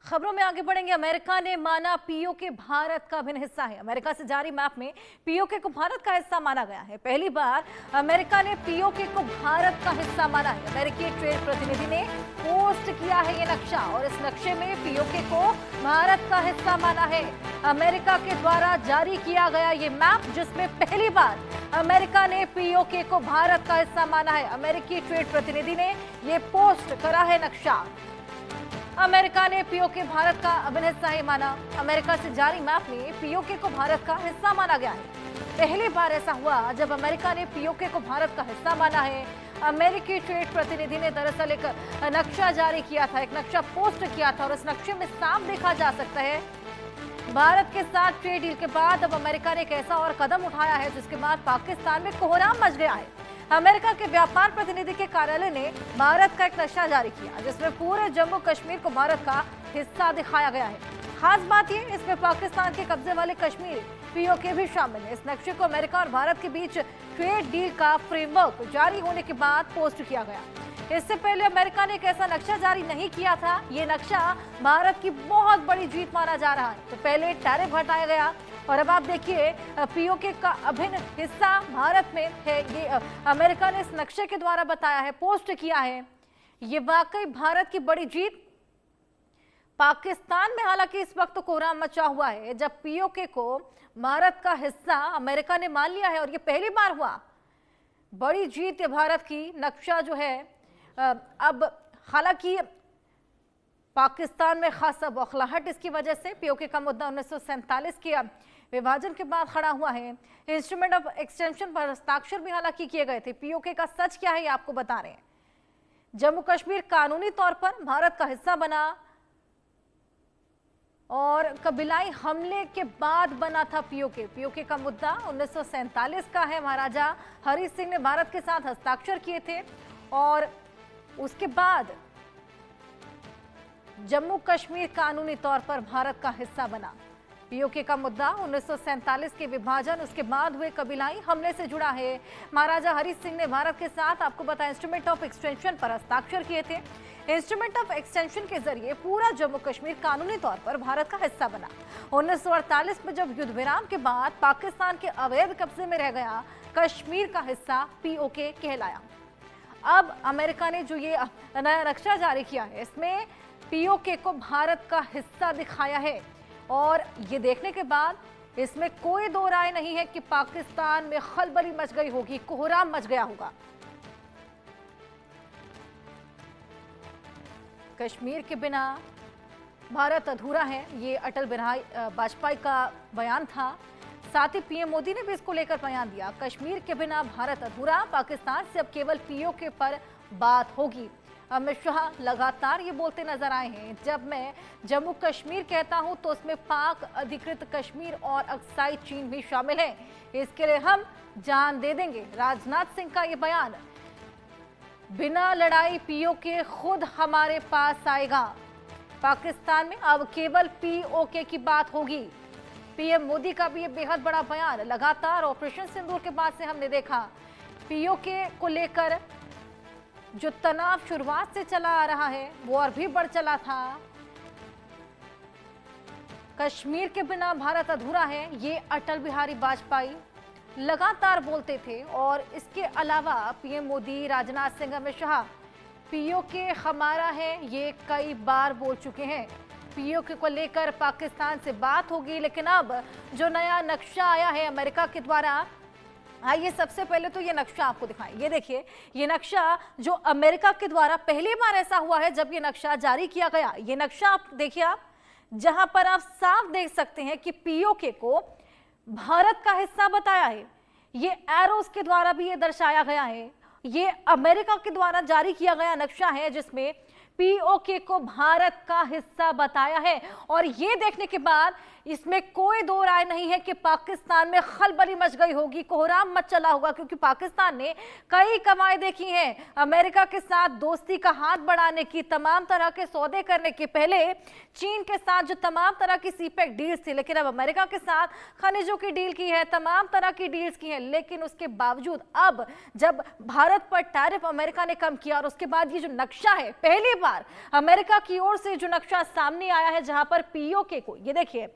खबरों में आगे बढ़ेंगे। अमेरिका ने माना पीओके भारत का अभिन्न हिस्सा है। अमेरिका से जारी मैप में पीओके को भारत का हिस्सा माना गया है। पहली बार अमेरिका ने पीओके को भारत का हिस्सा माना है। अमेरिकी ट्रेड प्रतिनिधि ने पोस्ट किया है ये नक्शा और इस नक्शे में पीओके को भारत का हिस्सा माना है। अमेरिका के द्वारा जारी किया गया ये मैप, जिसमें पहली बार अमेरिका ने पीओके को भारत का हिस्सा माना है। अमेरिकी ट्रेड प्रतिनिधि ने ये पोस्ट करा है नक्शा। अमेरिका ने पीओके भारत का अभिन्न हिस्सा ही माना। अमेरिका से जारी मैप में पीओके को भारत का हिस्सा माना गया है। पहली बार ऐसा हुआ जब अमेरिका ने पीओके को भारत का हिस्सा माना है। अमेरिकी ट्रेड प्रतिनिधि ने दरअसल एक नक्शा जारी किया था, एक नक्शा पोस्ट किया था और इस नक्शे में साफ देखा जा सकता है भारत के साथ ट्रेड डील के बाद अब अमेरिका ने एक ऐसा और कदम उठाया है जिसके बाद पाकिस्तान में कोहराम मच गया है। अमेरिका के व्यापार प्रतिनिधि के कार्यालय ने भारत का एक नक्शा जारी किया जिसमें पूरे जम्मू कश्मीर को भारत का हिस्सा दिखाया गया है। खास बात यह, इसमें पाकिस्तान के कब्जे वाले कश्मीर पीओके भी शामिल है। इस नक्शे को अमेरिका और भारत के बीच ट्रेड डील का फ्रेमवर्क जारी होने के बाद पोस्ट किया गया। इससे पहले अमेरिका ने एक ऐसा नक्शा जारी नहीं किया था। ये नक्शा भारत की बहुत बड़ी जीत माना जा रहा है। तो पहले टैरिफ हटाया गया और अब आप देखिए पीओके का अभिन्न हिस्सा भारत में है। ये अमेरिका ने इस नक्शे के द्वारा बताया है, पोस्ट किया है। ये वाकई भारत की बड़ी जीत। पाकिस्तान में हालांकि इस वक्त तो कोहराम मचा हुआ है जब पीओके को भारत का हिस्सा अमेरिका ने मान लिया है और ये पहली बार हुआ। बड़ी जीत है भारत की। नक्शा जो है अब हालांकि पाकिस्तान में खासा बौखलाहट इसकी वजह से पीओके का मुद्दा 1947 के विभाजन के बाद खड़ा हुआ है। इंस्ट्रूमेंट ऑफ एक्सटेंशन पर हस्ताक्षर भी हालांकि किए गए थे। पीओके का सच क्या है ये आपको बता रहे हैं। जम्मू कश्मीर कानूनी तौर पर भारत का हिस्सा बना और कबीलाई हमले के बाद बना था पीओके। पीओके का मुद्दा 1947 का है। महाराजा हरि सिंह ने भारत के साथ हस्ताक्षर किए थे और उसके बाद जम्मू कश्मीर कानूनी तौर पर भारत का हिस्सा बना। पीओके का मुद्दा 1947 के विभाजन, उसके बाद हुए कबीलाई हमले से जुड़ा है। महाराजा हरि सिंह ने भारत के साथ, आपको बताया, इंस्ट्रूमेंट ऑफ एक्सटेंशन पर हस्ताक्षर किए थे। इंस्ट्रूमेंट ऑफ एक्सटेंशन के जरिए पूरा जम्मू कश्मीर कानूनी तौर पर भारत का हिस्सा बना। 1948 में जब युद्ध विराम के बाद पाकिस्तान के अवैध कब्जे में रह गया कश्मीर का हिस्सा पीओके कहलाया। अब अमेरिका ने जो ये नया नक्शा जारी किया है इसमें पीओके को भारत का हिस्सा दिखाया है और ये देखने के बाद इसमें कोई दो राय नहीं है कि पाकिस्तान में खलबली मच गई होगी, कोहराम मच गया होगा। कश्मीर के बिना भारत अधूरा है, ये अटल बिहारी वाजपेयी का बयान था। साथ ही पीएम मोदी ने भी इसको लेकर बयान दिया। कश्मीर के बिना भारत अधूरा, पाकिस्तान से अब केवल पीओके पर बात होगी। अमित शाह लगातार ये बोलते नजर आए हैं, जब मैं जम्मू कश्मीर कहता हूं तो उसमें पाक अधिकृत कश्मीर और अक्साई चीन भी शामिल है। इसके लिए हम जान दे देंगे। राजनाथ सिंह का ये बयान, बिना लड़ाई पीओके खुद हमारे पास आएगा। पाकिस्तान में अब केवल पीओके की बात होगी। पीएम मोदी का भी ये बेहद बड़ा बयान। लगातार ऑपरेशन सिंदूर के बाद से हमने देखा पीओके को लेकर जो तनाव शुरुआत से चला आ रहा है वो और भी बढ़ चला था। कश्मीर के बिना भारत अधूरा है, ये अटल बिहारी वाजपेयी लगातार बोलते थे और इसके अलावा पीएम मोदी, राजनाथ सिंह, अमित शाह पीओके हमारा है ये कई बार बोल चुके हैं। पीओके को लेकर पाकिस्तान से बात होगी, लेकिन अब जो नया नक्शा आया है अमेरिका के द्वारा, आइए सबसे पहले तो ये नक्शा आपको दिखाएं। ये देखिए, ये नक्शा जो अमेरिका के द्वारा पहली बार ऐसा हुआ है जब ये नक्शा जारी किया गया। ये नक्शा आप देखिए, आप जहां पर आप साफ देख सकते हैं कि पीओके को भारत का हिस्सा बताया है। ये एरोस के द्वारा भी ये दर्शाया गया है। ये अमेरिका के द्वारा जारी किया गया नक्शा है जिसमें पीओके को भारत का हिस्सा बताया है और ये देखने के बाद इसमें कोई दो राय नहीं है कि पाकिस्तान में खलबली मच गई होगी, कोहराम मच चला होगा, क्योंकि पाकिस्तान ने कई कवायद देखी हैं अमेरिका के साथ दोस्ती का हाथ बढ़ाने की, तमाम तरह के सौदे करने के। पहले चीन के साथ जो तमाम तरह की सीपेक डील्स थी, लेकिन अब अमेरिका के साथ खनिजों की डील की है, तमाम तरह की डील्स की है। लेकिन उसके बावजूद अब जब भारत पर टैरिफ अमेरिका ने कम किया और उसके बाद ये जो नक्शा है, पहली बार बार अमेरिका की ओर से जो नक्शा सामने आया है, जहां पर पीओके को, ये देखिए,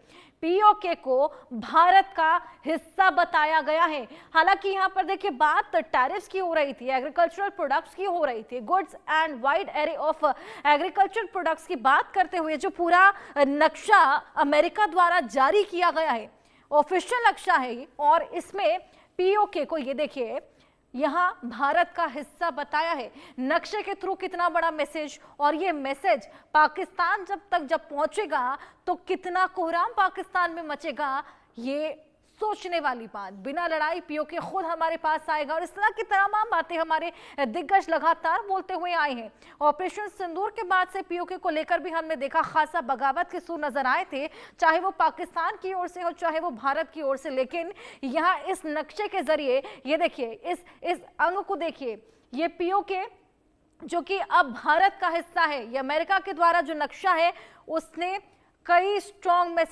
पीओके को भारत का हिस्सा बताया गया है। हालांकि यहां पर देखिए बात टैरिफ्स की हो रही थी, एग्रीकल्चरल प्रोडक्ट्स की हो रही थी, goods and wide array of agricultural products की बात करते हुए जो पूरा नक्शा अमेरिका द्वारा जारी किया गया है, ऑफिशियल नक्शा है, और इसमें पीओके को, ये देखिए, यहां भारत का हिस्सा बताया है। नक्शे के थ्रू कितना बड़ा मैसेज, और ये मैसेज पाकिस्तान जब पहुंचेगा तो कितना कोहराम पाकिस्तान में मचेगा, ये सोचने वाली बात। बिना लड़ाई पीओके खुद हमारे पास आएगा, और इस तरह की तमाम बातें हमारे दिग्गज लगातार बोलते हुए आए हैं। ऑपरेशन सिंदूर के बाद से पीओके को लेकर भी हमने देखा खासा बगावत के सुर नजर आए थे, चाहे वो पाकिस्तान की ओर से हो, चाहे वो भारत की ओर से। लेकिन यहाँ इस नक्शे के जरिए, ये देखिए, इस अंग को देखिए, ये पीओके जो कि अब भारत का हिस्सा है, ये अमेरिका के द्वारा जो नक्शा है, उसने कई स्ट्रॉन्ग मैसेज